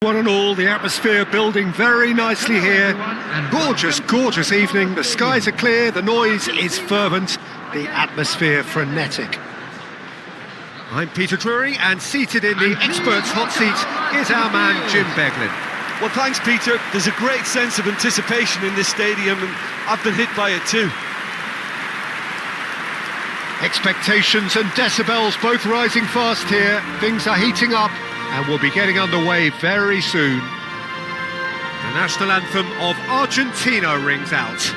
One and all, the atmosphere building very nicely here. Gorgeous, gorgeous evening. The skies are clear, the noise is fervent, the atmosphere frenetic. I'm Peter Drury, and seated in the experts' hot seat is our man Jim Beglin. Well, thanks, Peter. There's a great sense of anticipation in this stadium, and I've been hit by it too. Expectations and decibels both rising fast here. Things are heating up, and we'll be getting underway very soon. The national anthem of Argentina rings out.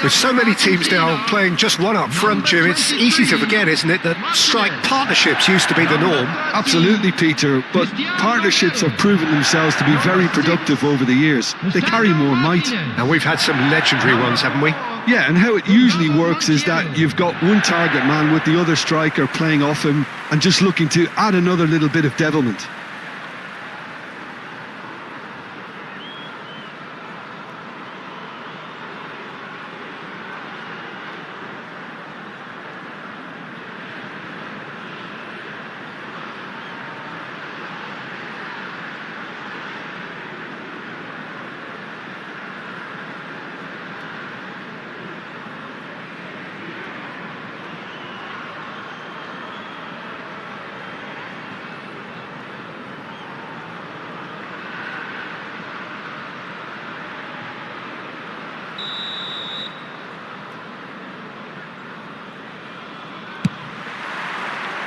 With so many teams now playing just one up front, Jim, it's easy to forget, isn't it, that strike partnerships used to be the norm. Absolutely, Peter, but partnerships have proven themselves to be very productive over the years. They carry more might. And we've had some legendary ones, haven't we? Yeah, and how it usually works is that you've got one target man with the other striker playing off him and just looking to add another little bit of devilment.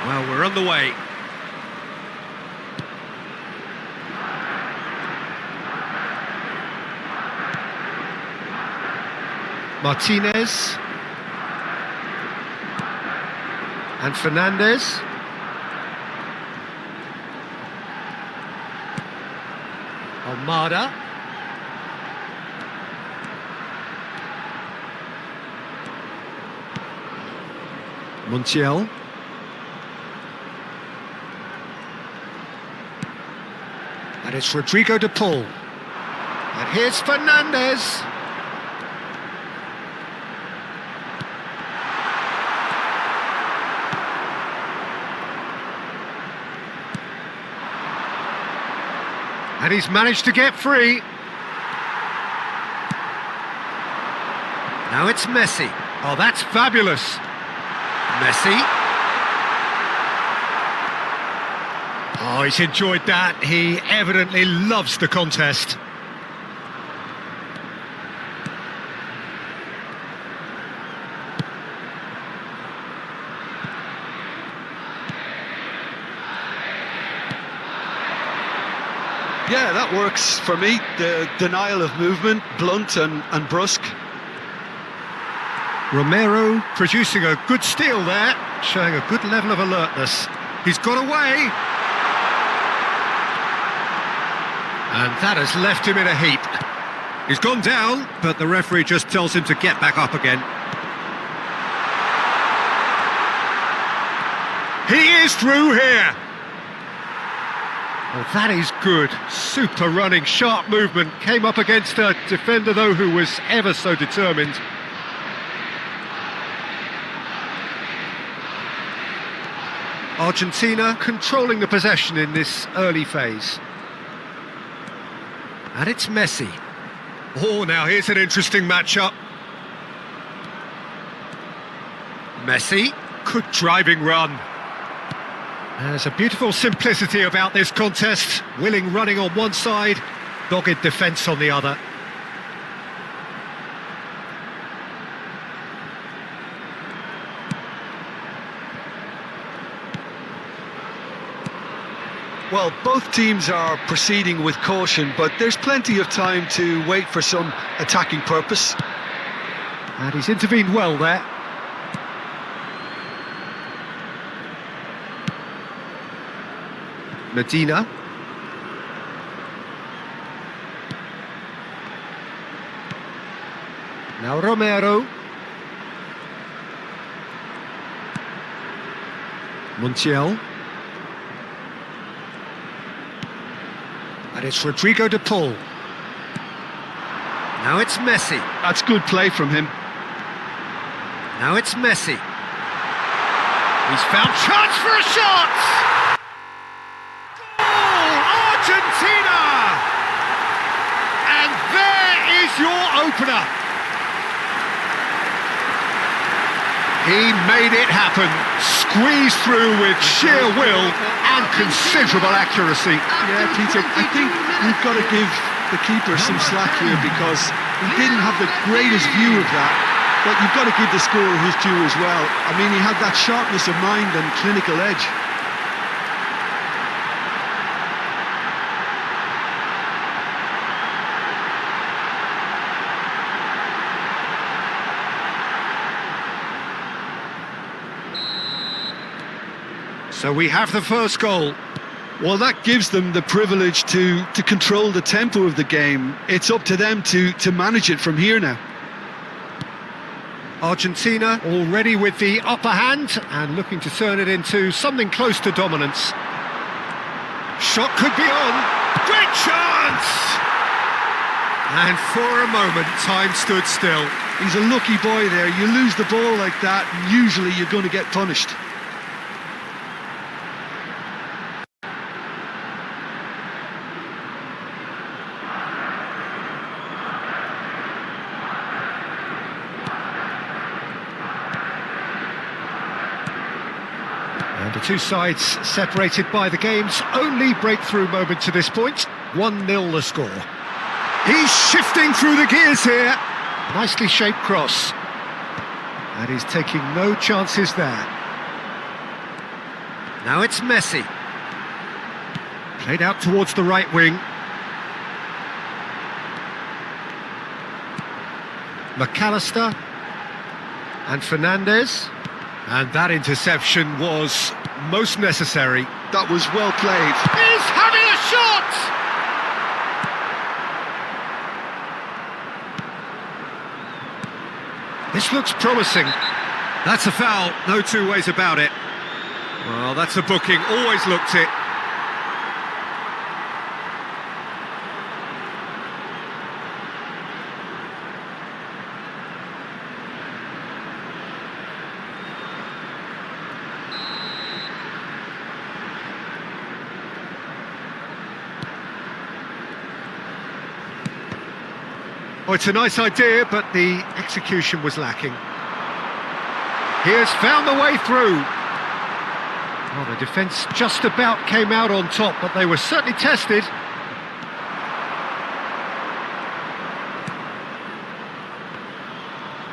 Well, we're on the way. Martinez. And Fernandez. Almada. Montiel. And it's Rodrigo de Paul. And here's Fernandez. And he's managed to get free. Now it's Messi. Oh, that's fabulous. Messi. Oh, he's enjoyed that. He evidently loves the contest. Yeah, that works for me. The denial of movement, blunt and brusque. Romero producing a good steal there, showing a good level of alertness. He's got away. And that has left him in a heap. He's gone down, but the referee just tells him to get back up again. He is through here. Well, that is good. Super running, sharp movement. Came up against a defender, though, who was ever so determined. Argentina controlling the possession in this early phase. And it's Messi. Oh, now here's an interesting matchup. Messi, good driving run. There's a beautiful simplicity about this contest. Willing running on one side, dogged defence on the other. Well, both teams are proceeding with caution, but there's plenty of time to wait for some attacking purpose. And he's intervened well there. Medina. Now Romero. Montiel. And it's Rodrigo de Paul. Now it's Messi. That's good play from him. Now it's Messi. He's found chance for a shot! Goal! Argentina! And there is your opener. He made it happen, squeezed through with sheer will and considerable accuracy. Yeah, Peter, I think we've got to give the keeper some slack here because he didn't have the greatest view of that, but you've got to give the scorer his due as well. I mean, he had that sharpness of mind and clinical edge. So we have the first goal. Well, that gives them the privilege to control the tempo of the game. It's up to them to manage it from here now. Argentina already with the upper hand and looking to turn it into something close to dominance. Shot could be on. Great chance! And for a moment, time stood still. He's a lucky boy there. You lose the ball like that, and usually you're going to get punished. And the two sides separated by the game's only breakthrough moment to this point. 1-0 the score. He's shifting through the gears here. Nicely shaped cross. And he's taking no chances there. Now it's Messi. Played out towards the right wing. McAllister. And Fernandez. And that interception was most necessary. That was well played. He's having a shot! This looks promising. That's a foul, no two ways about it. Well, that's a booking, always looked it. Oh, it's a nice idea, but the execution was lacking. He has found the way through. Well, the defence just about came out on top, but they were certainly tested.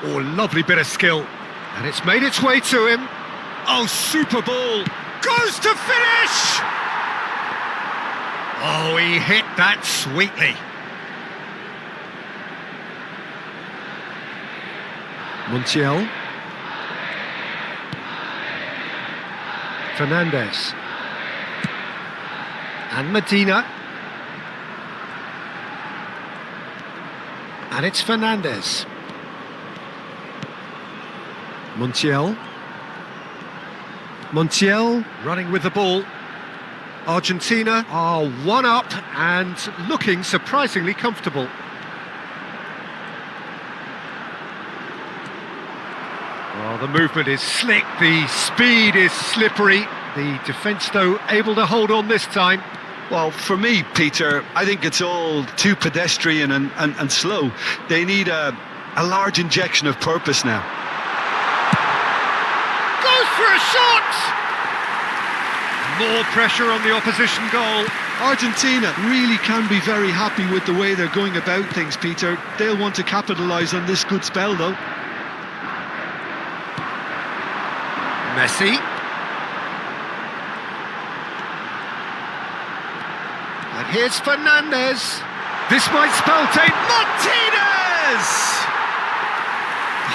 Oh, lovely bit of skill. And it's made its way to him. Oh, super ball. Goes to finish! Oh, he hit that sweetly. Montiel. Fernandez. And Medina. And it's Fernandez. Montiel. Montiel running with the ball. Argentina are one up and looking surprisingly comfortable. Well, the movement is slick, the speed is slippery. The defence, though, able to hold on this time. Well, for me, Peter, I think it's all too pedestrian and slow. They need a large injection of purpose now. Goes for a shot! More pressure on the opposition goal. Argentina really can be very happy with the way they're going about things, Peter. They'll want to capitalise on this good spell, though. Messi. And here's Fernandez. This might spell take Martinez!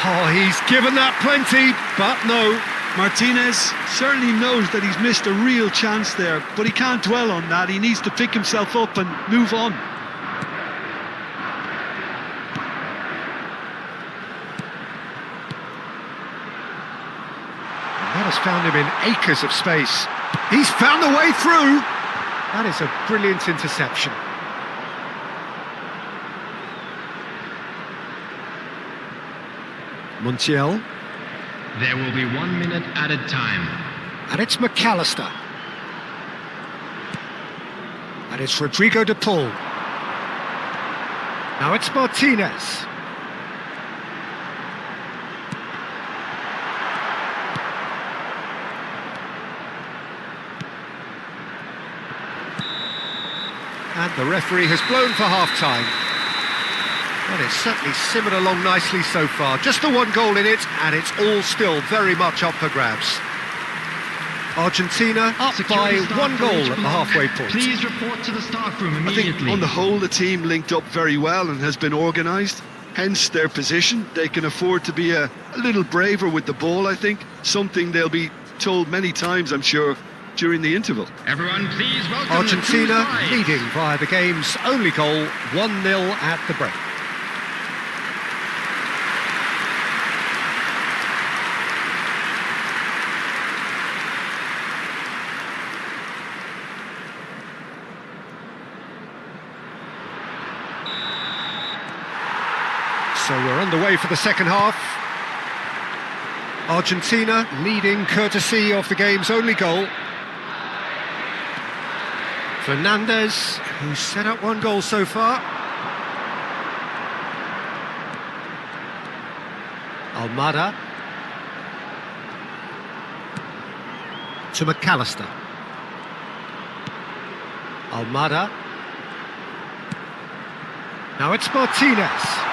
Oh, he's given that plenty, but no. Martinez certainly knows that he's missed a real chance there, but he can't dwell on that. He needs to pick himself up and move on. That has found him in acres of space. He's found the way through. That is a brilliant interception. Montiel. There will be 1 minute added time. And it's McAllister. And it's Rodrigo de Paul. Now it's Martinez. And the referee has blown for half-time. Well, it's certainly simmered along nicely so far. Just the one goal in it, and it's all still very much up for grabs. Argentina up by one goal at the halfway point. Please report to the staff room I immediately. think on the whole the team linked up very well and has been organised. Hence their position. They can afford to be a little braver with the ball, I think. Something they'll be told many times, I'm sure, during the interval. Everyone, please welcome Argentina the two sides. leading via the game's only goal, 1-0 at the break. So we're underway for the second half. Argentina leading courtesy of the game's only goal. Fernandez, who's set up one goal so far. Almada. To McAllister. Almada. Now it's Martinez.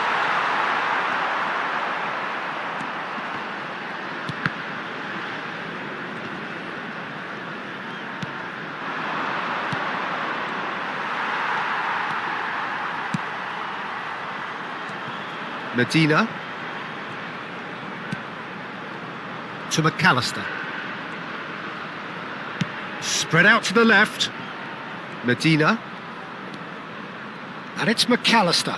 Medina. To McAllister. Spread out to the left. Medina. And it's McAllister.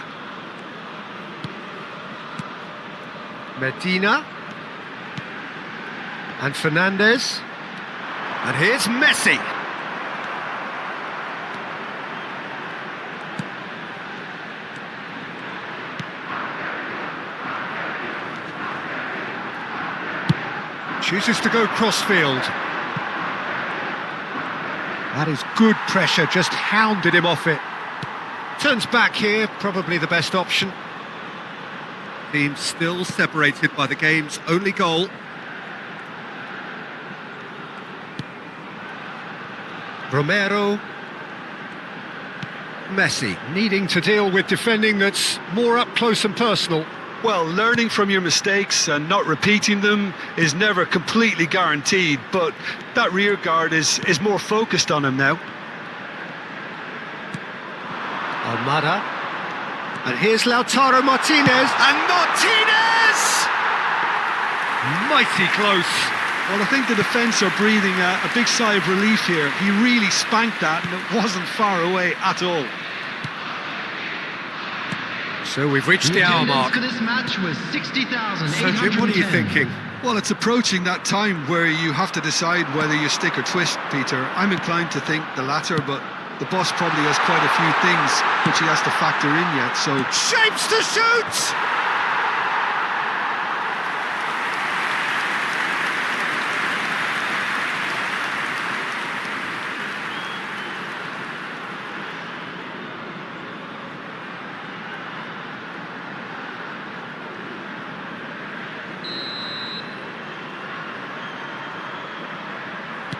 Medina. And Fernandez. And here's Messi. Chooses to go crossfield. That is good pressure, just hounded him off it. Turns back here, probably the best option. Team still separated by the game's only goal. Romero. Messi, needing to deal with defending that's more up close and personal. Well, learning from your mistakes and not repeating them is never completely guaranteed, but that rear guard is more focused on him now. Almada. And here's Lautaro Martinez. And Martinez! Mighty close. Well, I think the defence are breathing a big sigh of relief here. He really spanked that and it wasn't far away at all. So we've reached the hour mark. For this match was 60,000. So Jim, what are you thinking? Well, it's approaching that time where you have to decide whether you stick or twist, Peter. I'm inclined to think the latter, but the boss probably has quite a few things which he has to factor in yet, so... Shapes to shoot!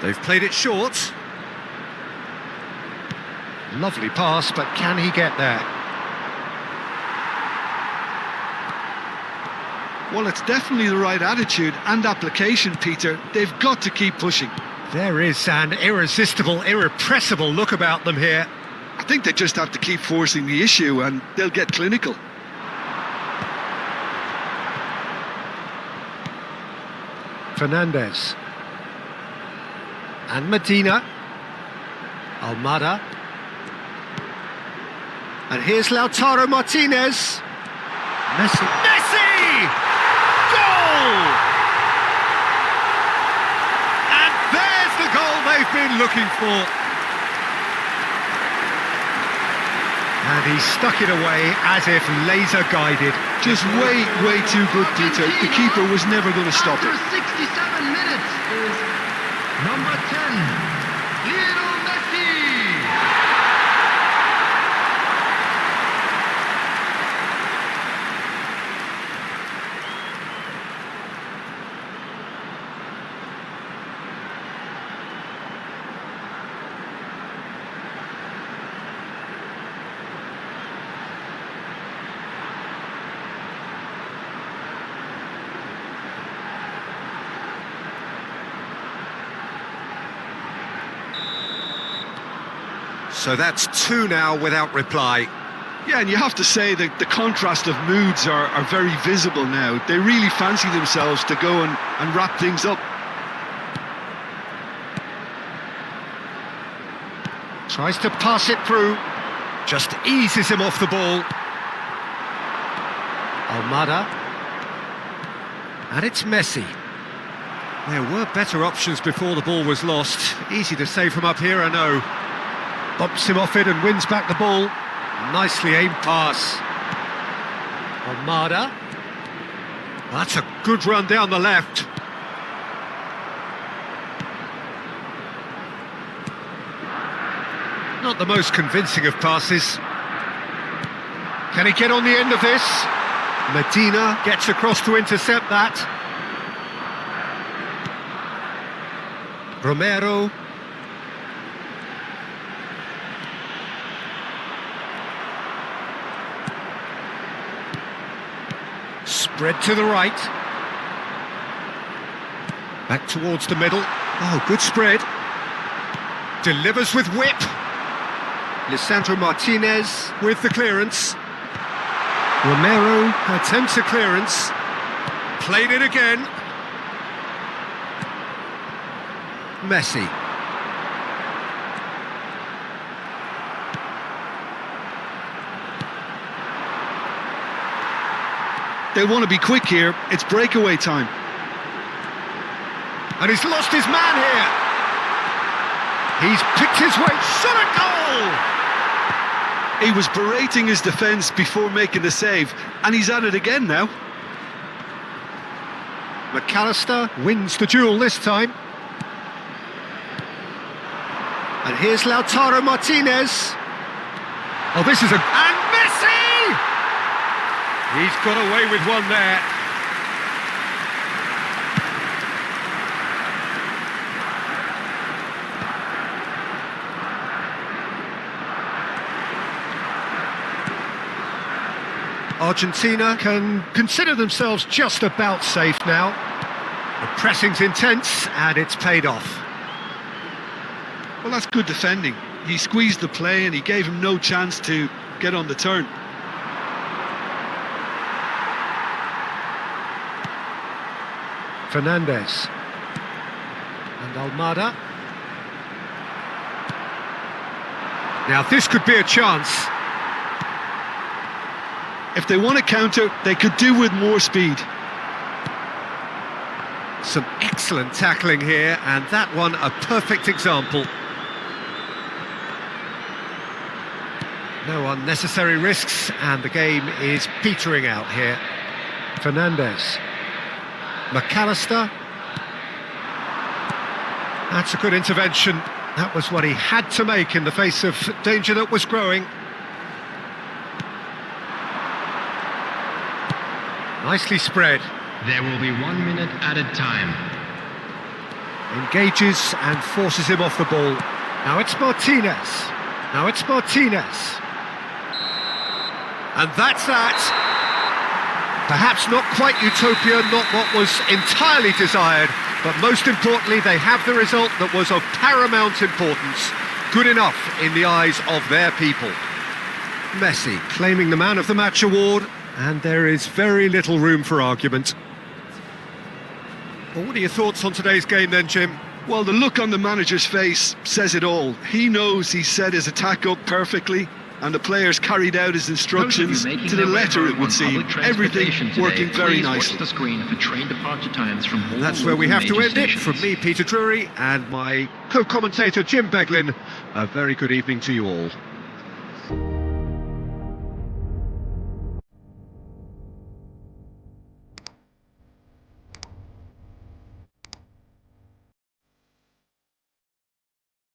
They've played it short. Lovely pass, but can he get there? Well, it's definitely the right attitude and application, Peter. They've got to keep pushing. There is an irresistible, irrepressible look about them here. I think they just have to keep forcing the issue and they'll get clinical. Fernandez. And Medina. Almada. And here's Lautaro Martinez. Messi. Messi! Goal! And there's the goal they've been looking for. And he stuck it away as if laser guided. Just way too good, Peter. The keeper was never going to stop it. After 67 minutes is number 10, Lionel Messi. So that's two now without reply. Yeah, and you have to say that the contrast of moods are very visible now. They really fancy themselves to go and wrap things up. Tries to pass it through. Just eases him off the ball. Almada. And it's Messi. There were better options before the ball was lost. Easy to say from up here, I know. Bumps him off it and wins back the ball. Nicely aimed pass. Almada. That's a good run down the left. Not the most convincing of passes. Can he get on the end of this? Medina gets across to intercept that. Romero. Spread to the right. Back towards the middle. Oh, good spread. Delivers with whip. Lisandro Martinez with the clearance. Romero attempts a clearance. Played it again. Messi. They'll want to be quick here. It's breakaway time. And he's lost his man here. He's picked his way. Shot a goal! He was berating his defence before making the save, and he's at it again now. McAllister wins the duel this time. And here's Lautaro Martinez. Oh, this is a... And Messi! He's got away with one there. Argentina can consider themselves just about safe now. The pressing's intense and it's paid off. Well, that's good defending. He squeezed the play and he gave him no chance to get on the turn. Fernandez. And Almada. Now this could be a chance. If they want to counter, they could do with more speed. Some excellent tackling here, and that one a perfect example. No unnecessary risks, and the game is petering out here. Fernandez. McAllister. That's a good intervention. That was what he had to make in the face of danger that was growing. Nicely spread. There will be 1 minute added time. Engages and forces him off the ball. Now it's Martinez. Now it's Martinez. And that's that. Perhaps not quite utopia, not what was entirely desired, but most importantly, they have the result that was of paramount importance. Good enough in the eyes of their people. Messi claiming the Man of the Match award, and there is very little room for argument. Well, what are your thoughts on today's game then, Jim? Well, the look on the manager's face says it all. He knows he set his attack up perfectly, and the players carried out his instructions to the letter, it would seem. Everything working very nicely. Watch the screen for train departure times from all That's where we have to major end it. stations. From me, Peter Drury, and my co-commentator, Jim Beglin. A very good evening to you all.